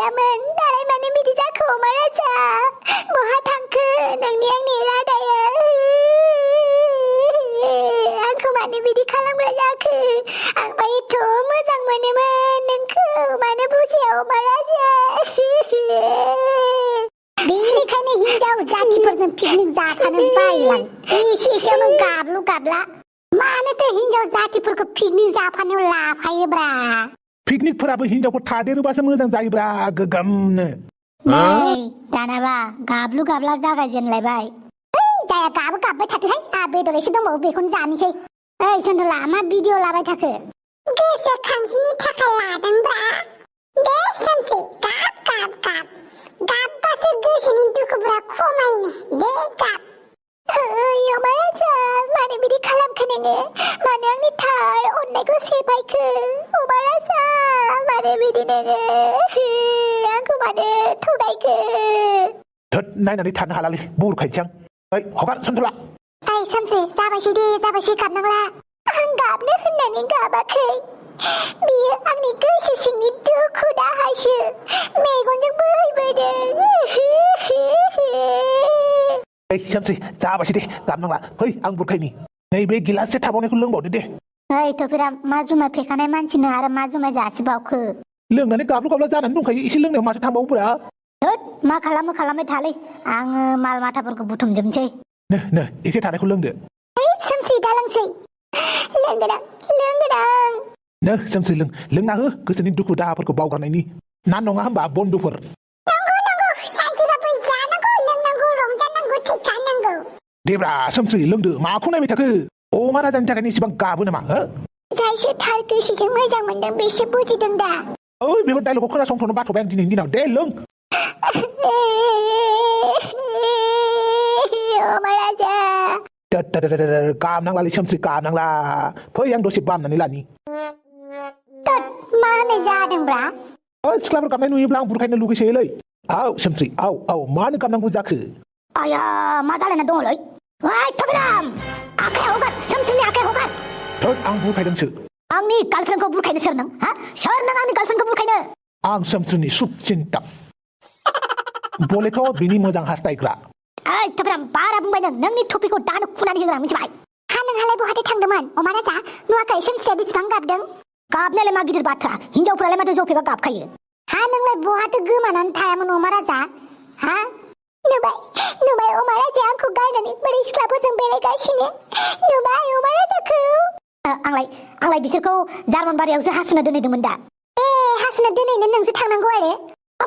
गैयामोन दालाय मानो बिदि जाखो अमा राजा बहा थांखो नोंनि आंनि रादाया आंखौ मानो बिदि खालामग्रा जाखो आंबा एथ' मोजां मोनोमोन नोंखौ मानो बुजिया अमा राजा बेनिखायनो हिनजाव जाथिफोरजों पिकनिक जाफानो बायोलां एसेयावनो गाबलु गाबला मानोथो हिनजाव जातिफोरखौ पिकनिक जाफानायाव लाफायोब्रा पिकनिकफोराबो हिनजावफोर थादेरोबासो मोजां जायोब्रा गोगोमनो नै दानाबा गाबलु गाबला जागायजेनलायबाय जाया गाबो गाबबाय थाथोहाय बेदर एसे दंबावो बेखौनो जानोसै ओइ सन्दला मा भिडिअ लाबाय थाखो गोसोखांथिनि थाखाय लादोंब्रा दे सोमसै गाब गाब गाब गाबबासो गोसोनि दुखुफ्रा खमायनो दे गाब अमा राजा मानो बिदि खालामखो नोङो मानो आंनि थार अननायखौ सेफायखो अमा राजा मानो बिदि नोङो आंखौ मानो थगायखो थोद नायनानै थानो हालालै बुरखायसां ओइ हगार सन्तला ओइ सोमसै जाबायसै गाबनांला आं गाबनो होननानै गाबाखै बियो आंनि गोसो सिंनि दुखु दाहासो मेगनजों बोहैबोदों सोमसै जाबायसै दे गाबनांला फै आं बुरखायनि नैबे गिलाससे थाबावनायखौ लोंबावदो दे ओइ थफिरा मा जुमाय फेखानाय मानसिनो आरो मा जुमाय जासिबावखो लोंनानै गाब्लु गाब्ला जानानै दंखायो एसे लोंनायाव माथो थांबावोब्रा थोद मा खालामबाय थालै आङो माल माथाफोरखौ बुथुमजोबनोसै नो एसे थानायखौ लोंदो सोमसै दा लोंसै लोंगोदां नो सोमसै लोंना हो गोसोनि दुखु दाहाफोरखौ बावगारनायनि ना नङा होमबा बन्दुफोर देब्रा सोमस्रि लोंदो माखौ नायबाय थाखो अमा राजानि थाखायनो इसेबां गाबो नामा हो जायसो थार गोसोजों मोजां मोनदों बेसो बुजिदों दा ओइ बेफोर डायलगखौ खोनासंथ'नो बाथ'बाय आं दिनैनि दिनाव दे लों अमा राजा गाबनांलालै सोमस्रि गाबनांला फै आं दसे बामनानै लानि मा होननाय जादोंब्रा सिख्लाफोर गाबनाय नुयोब्ला आं बुरखायनो लुगैसोयोलै आव सोमस्रि आव मानो गाबनांगौ जाखो आया मा जालायना दङलै ओइ थबिराम आखाइ हगार सोमस्रिनि आखाइ हगार थोद आं बुरखायदोंसो आंनि गार्लफ्रेन्डखौ बुरखायनो सोर नों सोर नों आंनि गार्लफ्रेन्डखौ बुरखायनो आं सोमस्रिनि सुबसिन्ता बलेथ' बिनि मोजां हास्थायग्रा ओइ थबिराम बारा बुंबाय नोंनि टपिकखौ दानो खुनानै होग्रा मिथिबाय नोंहालाय बहाथो थांदोंमोन अमा राजा नुवाखै सोमस्रिया बेसेबां गाबदों गाबनायालाय मा गिदिर बाथ्रा हिनजावफोरालाय माथो जौ फेबा गाबखायो नोंलाय बहाथो गोमानानै थायामोन अमा राजा नुबाय अमा राजाया आंखौ गारनानै बोरै सिख्लाफोरजों बेरायगासिनो नुबाय अमा राजाखौ आंलाय बिसोरखौ जार्मान बारियावसो हासुना दोनहैदोंमोन दा हासुना दोनहैनो नोंसो थांनांगौ आरो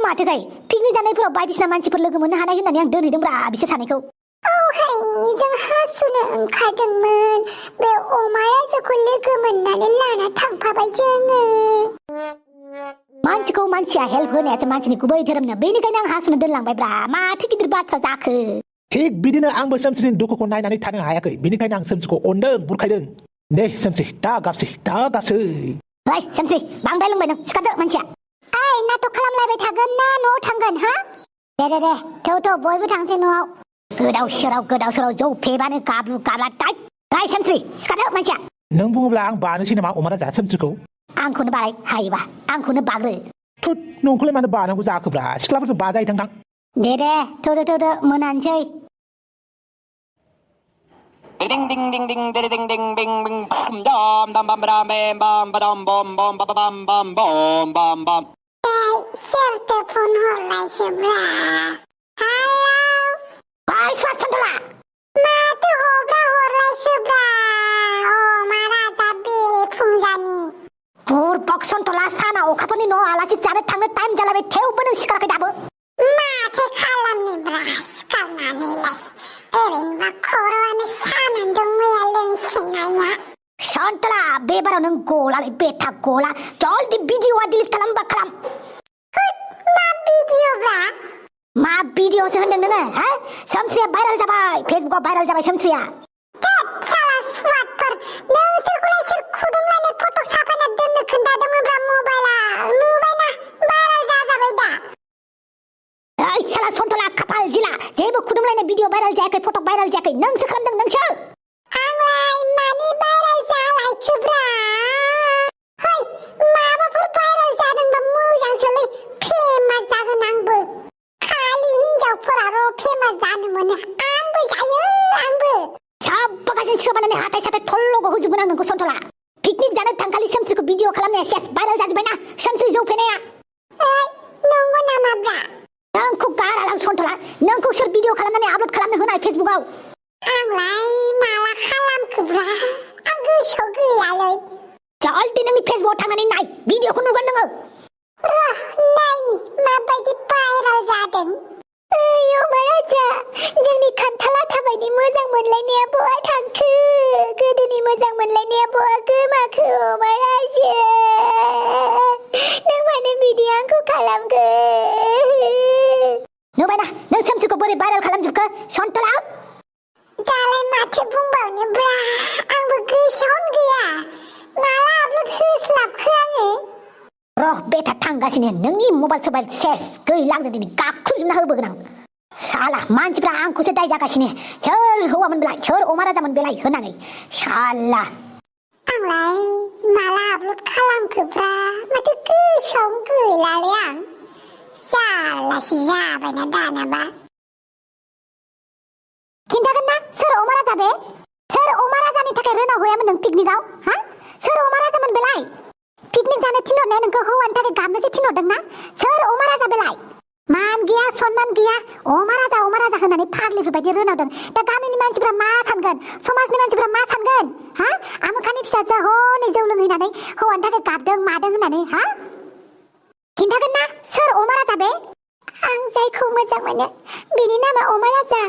माथोखाय पिकनिक जानायफोराव बायदिसिना मानसिफोर लोगो मोननो हानाय होननानै आं दोनहैदोंब्रा बिसोर सानैखौ जों हासुनो ओंखारदोंमोन बे अमा राजाखौ लोगो मोननानै लाना थांफाबाय जोङो मानसिखौ मानसिया हेल्प होनायासो मानसिनि गुबै धोरोमनो बेनिखायनो आं हासुनो दोनलांबायब्रा माथो गिदिर बाथ्रा जाखो थिग बिदिनो आंबो सोमस्रिनि दुखुखौ नायनानै थानो हायाखै बेनिखायनो आं सोमस्रिखौ अनदों बुरखायदों दे सोमस्रि दा गाबसै ओइ सोमस्रि बांद्राय लोंबाय नों सिखारदो मानसिया ओइ नाटक खालामलायबाय थागोन ना न'आव थांगोन दे थौ बयबो थांसै न'आव गोदाव सोराव जौ फेबानो गाब्लु गाब्ला ओइ सोमस्रि सिखारदो मानसिया नों बुङोब्ला आं बानोसै नामा अमा राजा सोमस्रिखौ आंखौनो बाराय हायोबा आंखौनो बाग्रो थुद नोंखौलाय मानो बानांगौ जाखोब्रा सिख्लाफोरजों बाजायो थां दे थौदो मोनानोसै ding ding ding ding ding ding ding ding ding bam dam dam bam bam bam bam bam bam bam bam bam bam bam bam सोरथो फन हरलायखोब्रा हेलौ ओइ सन्तला माथो हरलायखोब्रा अमा राजा बेरे फुंजानि बुरबक सन्तला साना अखाफोरनि न'आव आलासि जानो थांनो टाइम जालायबाय थेवबो नों सिखाराखै दाबो माथो खालामनोब्रा सिखारनानैलाय ओरैनोबा खर'आनो सानानै दं मैया लोंसेंनाया सन्तला बेबाराव नों गलालै बेथा गला जल्दि भिडिअआ डिलिट खालामबा खालाम मा भिडिअसो होनदों नोङो सोमस्रिया भाइरेल जाबाय फेसबुकआव भाइरेल जाबाय सोमस्रिया नोंसोरखौलाय सोर खुदुमलायनाय फट' साफायना दोननो खोन्थादोंमोनब्रा मबाइलाव नुबायना भाइरेल जाजाबाय दा ओइ साला सन्तला खाफाल जिला जेबो खुदुमलायनाय भिडिअ भाइरेल जायाखै फट' भाइरेल जायाखै नोंसो खालामदों नोंसो आंलाय मानि भाइरेल जालायखोब्रा माबाफोर भाइरेल जादोंबा मोजांसोलै फेमा फेमास जागोन आंबो खालि हिनजावफोराल' फेमास जानो मोनो आंबो जायो आंबो साबबागासिनो सोमानानै हाथाय साथाय थल्ल'गौ होजोबगोन आं नोंखौ सन्थला पिकनिक जानो थांखालि सोमस्रिखौ भिडिअ खालामनाया सेस भाइरेल जाजोब्बायना सोमस्रि जौ फेनाया नंगौ नामाब्रा नोंखौ गारालां सन्थला नोंखौ सोर भिडिअ खालामनानै आपल'ड खालामनो होनाय फेसबुकआव आंलाय माला खालामखोब्रा आं गोसोआव गैयालै जल्दि नोंनि फेसबुकआव थांनानै नाय भिडिअखौ नुगोन नोङो नायनि माबायदि भाइरेल जादों ओइ अमाराजा जोंनि खान्थाला थाबायनि मोजां मोनलायनाया बहा थांखो गोदोनि मोजां मोनलायनाया बहा गोमाखो अमाराजा नों मानो बिदि आंखौ खालामखो नुबायना नों सोमस्रिखौ बोरै भाइरेल खालामजोबखो सन्थला दालाय माथो बुंबावनोब्रा आंबो गोसोआवनो गैया माला आपल'ड होस्लाबखो आङो र' बेटा थांगासिनो नोंनि मबाइल सबाइल सेस गैलांदो दिनै गाख्रुबजोबना होबोगोन आं साला मानसिफ्रा आंखौसो दाय जागासिनो सोर हौवामोन बेलाय सोर अमा राजामोन बेलाय होननानै साला आंलाय माला आपल'ड खालामखोब्रा माथो गोसोआवनो गैलालै आं जारलासो जाबायना दानाबा खिन्थागोन ना सोर अमा राजा बे सोर अमा राजानि थाखाय रोनाव हैयामोन नों पिकनिकआव हा सोर अमा राजामोन बेलाय पिकनिक जानो थिनहरनाया नोंखौ हौवानि थाखाय गाबनोसो थिनहरदोंना सोर अमा राजा बेलाय मान गैया सनमान गैया अमा राजा होननानै फाग्लिफोरबायदि रोनावदों दा गामिनि मानसिफ्रा मा सानगोन समाजनि मानसिफ्रा मा सानगोन हा आमोखानि फिसाजोआ हनै जौ लोंहैनानै हौवानि थाखाय गाबदों मादों होननानै हा खिन्थागोन ना सोर अमा राजा बे आं जायखौ मोजां मोनो बिनि नामा अमा राजा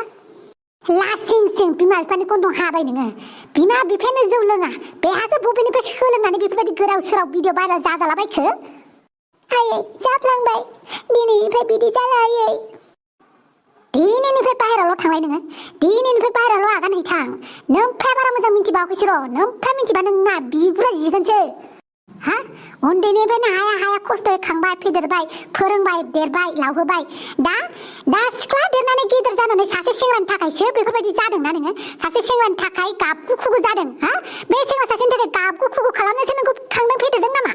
लासिं सिं बिमा बिफानि गन्थं हाबाय नोङो बिमा बिफायानो जौ लोङा बेहासो बबेनिफ्राय सोलोंनानै बेफोरबायदि गोदाव सोराव भिडिअ भाइरेल जाजालाबायखो आयै जाफ्लांबाय दिनैनिफ्राय बिदि जाला आयै दिनैनिफ्राय बाहेरायावल' थांलाय नोङो दिनैनिफ्राय बाहेरायावल' आगान हैथां नोमफा बारा मोजां मिथिबावाखैसो र' नोमफा मिथिबा नोंना बिगुरा जिगोनसो हा उन्दैनिफ्रायनो हाया खस्थ'यै खांबाय फेदेरबाय फोरोंबाय देरबाय लावहोबाय दा सिख्ला देरनानै गिदिर जानानै सासे सेंग्रानि थाखायसो बेफोरबायदि जादोंना नोङो सासे सेंग्रानि थाखाय गाबगु खुगु जादों हा बे सेंग्रा सासेनि थाखाय गाबगु खुगु खालामनोसो नोंखौ खांदों फेदेरदों नामा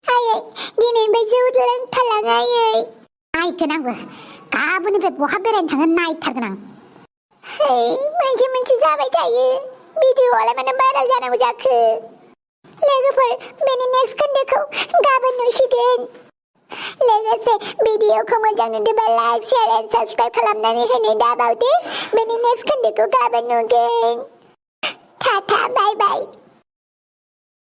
आयै दिनैनिफ्राय जौ लोंथारलां आयै नायगोन आंबो गाबोननिफ्राय बहा बेरायनो थाङो नायथारगोन आं मोनसे जाबाय थायो भिडिअआलाय मानो भाइरेल जानांगौ जाखो लोगोफोर बेनि नेक्स्ट खोन्दोखौ गाबोन नुसिगोन लोगोसे भिडिअखौ मोजां नुदोंबा लाइक शेयार एन्ड साबस्क्राइब खालामनानै होनो दाबावदो बेनि नेक्स्ट खोन्दोखौ गाबोन नुगोन टाटा बाय बाय